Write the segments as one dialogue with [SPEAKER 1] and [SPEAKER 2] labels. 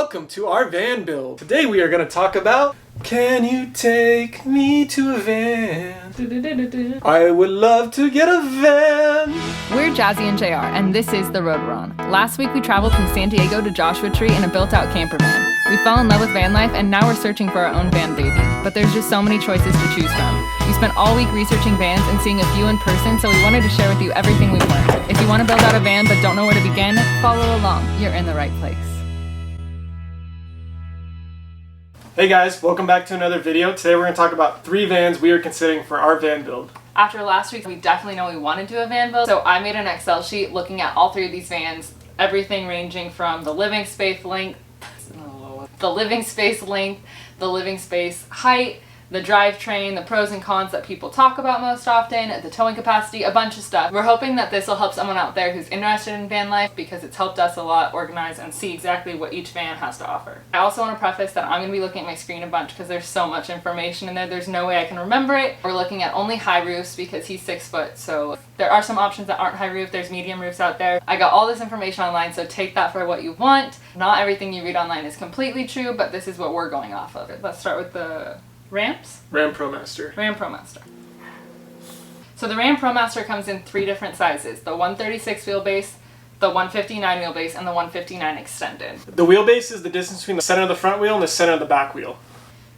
[SPEAKER 1] welcome to our van build. Today we are going to talk about, can you take me to a van? I would love to get a van.
[SPEAKER 2] We're Jazzy and JR, and this is the road we're on. Last week we traveled from San Diego to Joshua Tree in a built-out camper van. We fell in love with van life, and now we're searching for our own van baby. But there's just so many choices to choose from. We spent all week researching vans and seeing a few in person, so we wanted to share with you everything we've learned. If you want to build out a van but don't know where to begin, follow along. You're in the right place.
[SPEAKER 1] Hey guys, welcome back to another video. Today we're going to talk about 3 vans we are considering for our van build.
[SPEAKER 2] After last week, we definitely know we want to do a van build, so I made an Excel sheet looking at all 3 of these vans, everything ranging from the living space length, the living space height, the drivetrain, the pros and cons that people talk about most often, the towing capacity, a bunch of stuff. We're hoping that this will help someone out there who's interested in van life because it's helped us a lot organize and see exactly what each van has to offer. I also want to preface that I'm going to be looking at my screen a bunch because there's so much information in there. There's no way I can remember it. We're looking at only high roofs because he's 6 foot, so there are some options that aren't high roof. There's medium roofs out there. I got all this information online, so take that for what you want. Not everything you read online is completely true, but this is what we're going off of. Let's start with the ramps?
[SPEAKER 1] Ram Promaster.
[SPEAKER 2] Ram Promaster. So the Ram Promaster comes in 3 different sizes. The 136 wheelbase, the 159 wheelbase, and the 159 extended.
[SPEAKER 1] The wheelbase is the distance between the center of the front wheel and the center of the back wheel.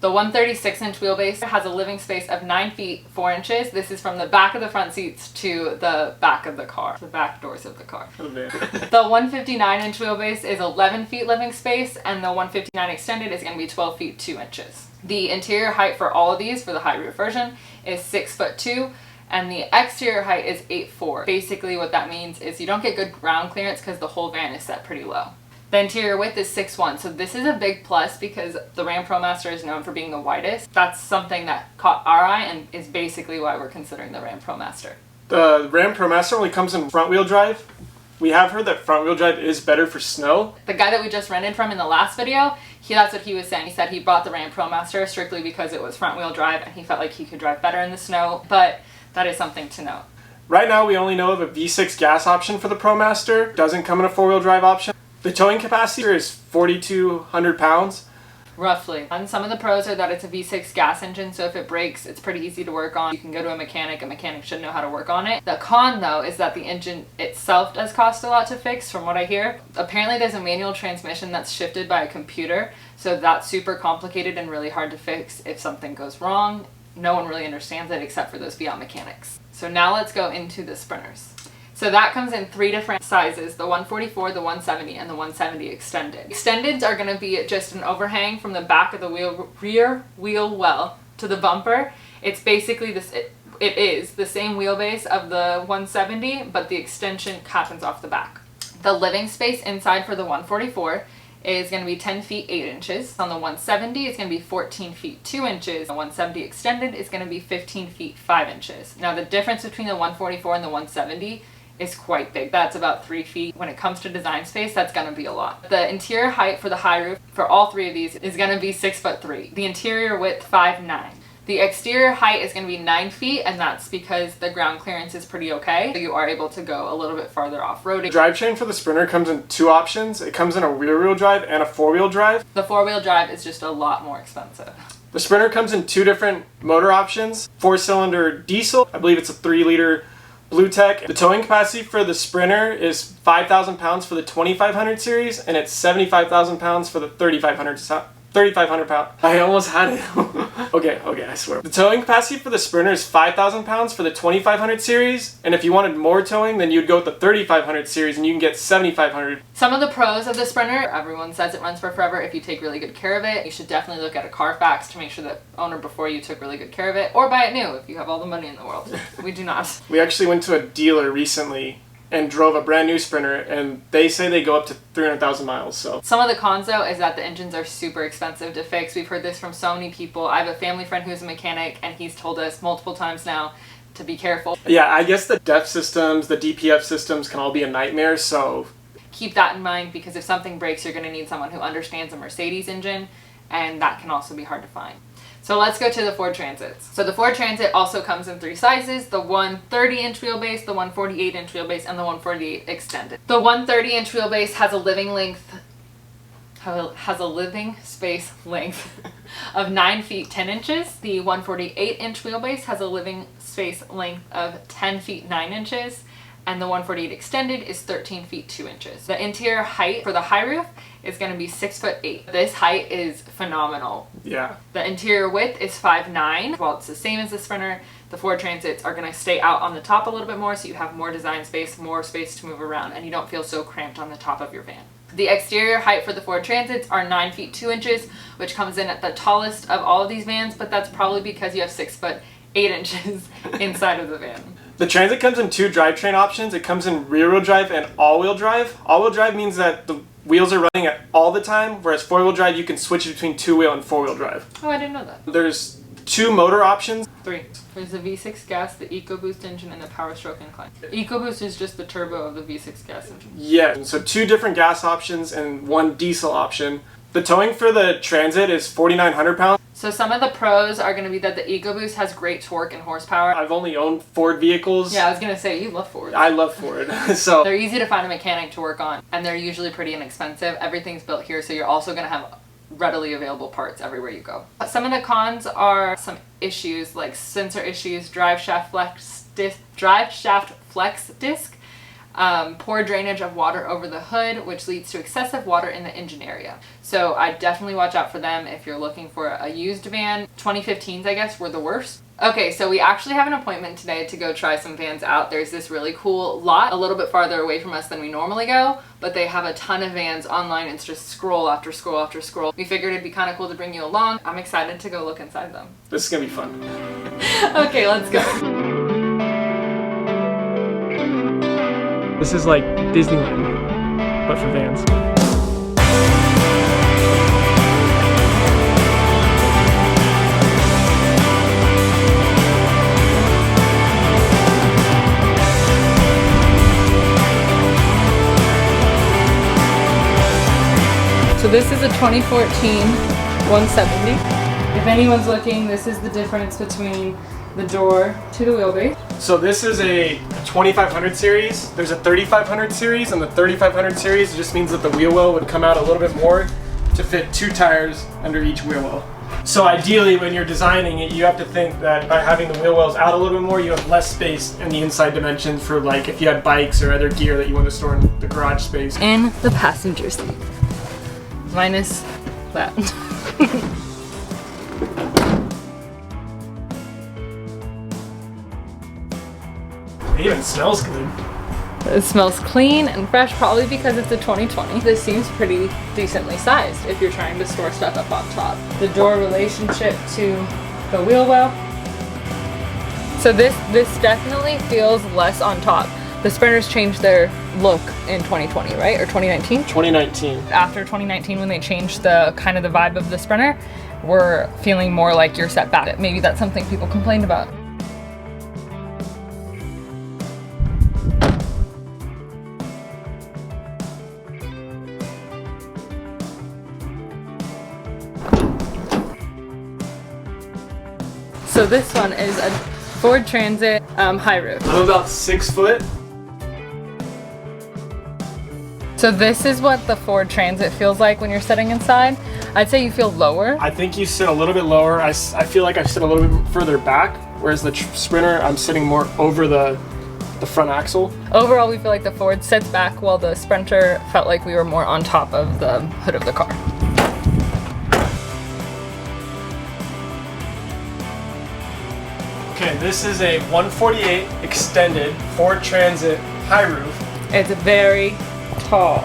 [SPEAKER 2] The 136-inch wheelbase has a living space of 9 feet 4 inches. This is from the back of the front seats to the back of the car, the back doors of the car.
[SPEAKER 1] Oh, man.
[SPEAKER 2] The 159-inch wheelbase is 11 feet living space, and the 159 extended is going to be 12 feet 2 inches. The interior height for all of these, for the high roof version, is 6'2", and the exterior height is 8'4". Basically what that means is you don't get good ground clearance because the whole van is set pretty low. The interior width is 6'1", so this is a big plus because the Ram Promaster is known for being the widest. That's something that caught our eye and is basically why we're considering the Ram Promaster.
[SPEAKER 1] The Ram Promaster only comes in front wheel drive. We have heard that front wheel drive is better for snow.
[SPEAKER 2] The guy that we just rented from in the last video, that's what he was saying. He said he bought the Ram Promaster strictly because it was front wheel drive and he felt like he could drive better in the snow, but that is something to note.
[SPEAKER 1] Right now we only know of a V6 gas option for the Promaster. Doesn't come in a 4-wheel drive option. The towing capacity is 4,200 pounds.
[SPEAKER 2] Roughly. And some of the pros are that it's a V6 gas engine, so if it breaks, it's pretty easy to work on. You can go to a mechanic should know how to work on it. The con, though, is that the engine itself does cost a lot to fix, from what I hear. Apparently there's a manual transmission that's shifted by a computer, so that's super complicated and really hard to fix if something goes wrong. No one really understands it except for those Fiat mechanics. So now let's go into the sprinters. So that comes in 3 different sizes, the 144, the 170, and the 170 extended. Extendeds are going to be just an overhang from the back of the rear wheel well to the bumper. It's basically it is the same wheelbase of the 170, but the extension happens off the back. The living space inside for the 144 is going to be 10 feet 8 inches. On the 170, it's going to be 14 feet 2 inches. The 170 extended is going to be 15 feet 5 inches. Now the difference between the 144 and the 170 is quite big. That's about 3 feet. When it comes to design space, that's going to be a lot. The interior height for the high roof for all 3 of these is going to be 6'3". The interior width 5'9". The exterior height is going to be 9 feet, and that's because the ground clearance is pretty okay. So you are able to go a little bit farther off-roading.
[SPEAKER 1] The drivetrain for the Sprinter comes in 2 options. It comes in a rear-wheel drive and a 4-wheel drive.
[SPEAKER 2] The 4-wheel drive is just a lot more expensive.
[SPEAKER 1] The Sprinter comes in 2 different motor options. 4-cylinder diesel. I believe it's a 3-liter Blue Tech. The towing capacity for the Sprinter is 5,000 pounds for the 2500 series, and it's 75,000 pounds for the 3,500 pounds. I almost had it. Okay, I swear. The towing capacity for the Sprinter is 5,000 pounds for the 2500 series, and if you wanted more towing, then you'd go with the 3500 series, and you can get 7,500.
[SPEAKER 2] Some of the pros of the Sprinter, everyone says it runs for forever if you take really good care of it. You should definitely look at a Carfax to make sure that owner before you took really good care of it, or buy it new if you have all the money in the world. We do not.
[SPEAKER 1] We actually went to a dealer recently and drove a brand new Sprinter, and they say they go up to 300,000 miles. So
[SPEAKER 2] some of the cons, though, is that the engines are super expensive to fix. We've heard this from so many people. I have a family friend who's a mechanic, and he's told us multiple times now to be careful.
[SPEAKER 1] Yeah, I guess the DEF systems, the DPF systems can all be a nightmare, so
[SPEAKER 2] keep that in mind, because if something breaks, you're going to need someone who understands a Mercedes engine, and that can also be hard to find. So let's go to the Ford Transits. So the Ford Transit also comes in 3 sizes, the 130-inch wheelbase, the 148-inch wheelbase, and the 148 extended. The 130-inch wheelbase has a living length has a living space length of 9 feet 10 inches. The 148-inch wheelbase has a living space length of 10 feet 9 inches. And the 148 extended is 13 feet 2 inches. The interior height for the high roof is going to be 6'8". This height is phenomenal.
[SPEAKER 1] Yeah.
[SPEAKER 2] The interior width is 5'9". While it's the same as the Sprinter, the Ford Transits are going to stay out on the top a little bit more, so you have more design space, more space to move around, and you don't feel so cramped on the top of your van. The exterior height for the Ford Transits are 9 feet 2 inches, which comes in at the tallest of all of these vans, but that's probably because you have 6'8" inside of the van.
[SPEAKER 1] The Transit comes in 2 drivetrain options. It comes in rear-wheel drive and all-wheel drive. All-wheel drive means that the wheels are running at all the time, whereas 4-wheel drive, you can switch between 2-wheel and 4-wheel drive.
[SPEAKER 2] Oh, I didn't know that.
[SPEAKER 1] There's 2 motor options.
[SPEAKER 2] 3. There's the V6 gas, the EcoBoost engine, and the Power Stroke Incline. The EcoBoost is just the turbo of the V6 gas engine.
[SPEAKER 1] Yeah, so 2 different gas options and 1 diesel option. The towing for the Transit is 4,900 pounds.
[SPEAKER 2] So some of the pros are going to be that the EcoBoost has great torque and horsepower.
[SPEAKER 1] I've only owned Ford vehicles.
[SPEAKER 2] Yeah, I was going to say, you love Ford.
[SPEAKER 1] I love Ford. So
[SPEAKER 2] they're easy to find a mechanic to work on, and they're usually pretty inexpensive. Everything's built here, so you're also going to have readily available parts everywhere you go. Some of the cons are some issues like sensor issues, drive shaft flex disc, poor drainage of water over the hood, which leads to excessive water in the engine area. So I definitely watch out for them if you're looking for a used van. 2015s, I guess, were the worst. Okay, so we actually have an appointment today to go try some vans out. There's this really cool lot a little bit farther away from us than we normally go, but they have a ton of vans online. It's just scroll after scroll after scroll. We figured it'd be kind of cool to bring you along. I'm excited to go look inside them.
[SPEAKER 1] this is going to be fun.
[SPEAKER 2] Okay, let's go.
[SPEAKER 1] This is like Disneyland, but for vans.
[SPEAKER 2] So this is a 2014 170. If anyone's looking, this is the difference between the door to the wheelbase.
[SPEAKER 1] So this is a 2500 series. There's a 3500 series, and the 3500 series just means that the wheel well would come out a little bit more to fit 2 tires under each wheel well. So ideally, when you're designing it, you have to think that by having the wheel wells out a little bit more, you have less space in the inside dimensions for, like, if you had bikes or other gear that you want to store in the garage space.
[SPEAKER 2] In the passenger seat. Minus that.
[SPEAKER 1] It even smells good.
[SPEAKER 2] It smells clean and fresh, probably because it's a 2020. This seems pretty decently sized if you're trying to store stuff up on top. The door relationship to the wheel well. So this definitely feels less on top. The Sprinters changed their look in 2020, right? Or 2019?
[SPEAKER 1] 2019.
[SPEAKER 2] After 2019, when they changed the kind of the vibe of the Sprinter, we're feeling more like you're set back. Maybe that's something people complained about. So this one is a Ford Transit high roof.
[SPEAKER 1] I'm about 6 foot.
[SPEAKER 2] So this is what the Ford Transit feels like when you're sitting inside. I'd say you feel lower.
[SPEAKER 1] I think you sit a little bit lower. I feel like I sit a little bit further back, whereas the Sprinter, I'm sitting more over the front axle.
[SPEAKER 2] Overall, we feel like the Ford sits back while the Sprinter felt like we were more on top of the hood of the car.
[SPEAKER 1] Okay, this is a 148 extended Ford Transit high roof.
[SPEAKER 2] It's very tall.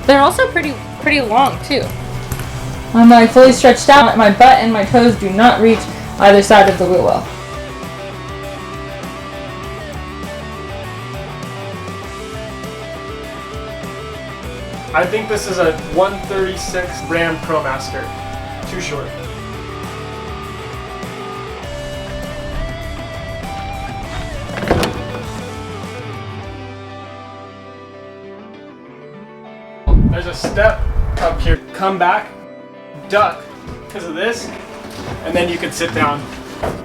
[SPEAKER 2] They're also pretty long too. I'm like fully stretched out. My butt and my toes do not reach either side of the wheel well.
[SPEAKER 1] I think this is a 136 Ram Promaster. Too short. There's a step up here. Come back, duck because of this, and then you can sit down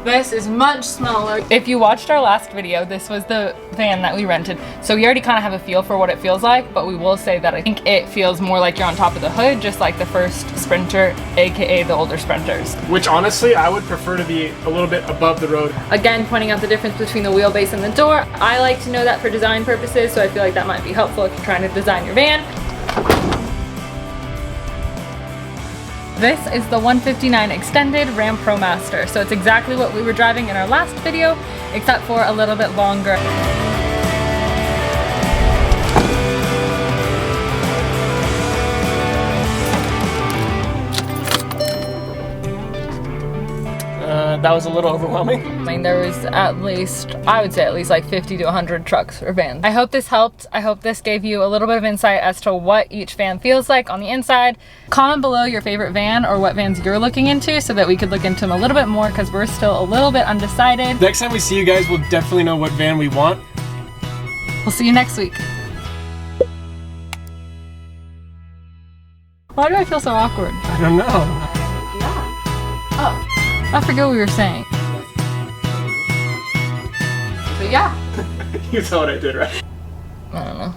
[SPEAKER 2] This is much smaller. If you watched our last video, this was the van that we rented. So we already kind of have a feel for what it feels like, but we will say that I think it feels more like you're on top of the hood, just like the first Sprinter, aka the older Sprinters.
[SPEAKER 1] Which honestly, I would prefer to be a little bit above the road.
[SPEAKER 2] Again, pointing out the difference between the wheelbase and the door. I like to know that for design purposes, so I feel like that might be helpful if you're trying to design your van. This is the 159 Extended Ram Promaster, so it's exactly what we were driving in our last video, except for a little bit longer.
[SPEAKER 1] That was a little overwhelming.
[SPEAKER 2] I mean, there was at least, I would say at least like 50 to 100 trucks or vans. I hope this helped. I hope this gave you a little bit of insight as to what each van feels like on the inside. Comment below your favorite van or what vans you're looking into so that we could look into them a little bit more, because we're still a little bit undecided.
[SPEAKER 1] Next time we see you guys, we'll definitely know what van we want.
[SPEAKER 2] We'll see you next week. Why do I feel so awkward?
[SPEAKER 1] I don't know.
[SPEAKER 2] Oh. I forget what we were saying. So yeah.
[SPEAKER 1] You saw what I did, right?
[SPEAKER 2] I don't know.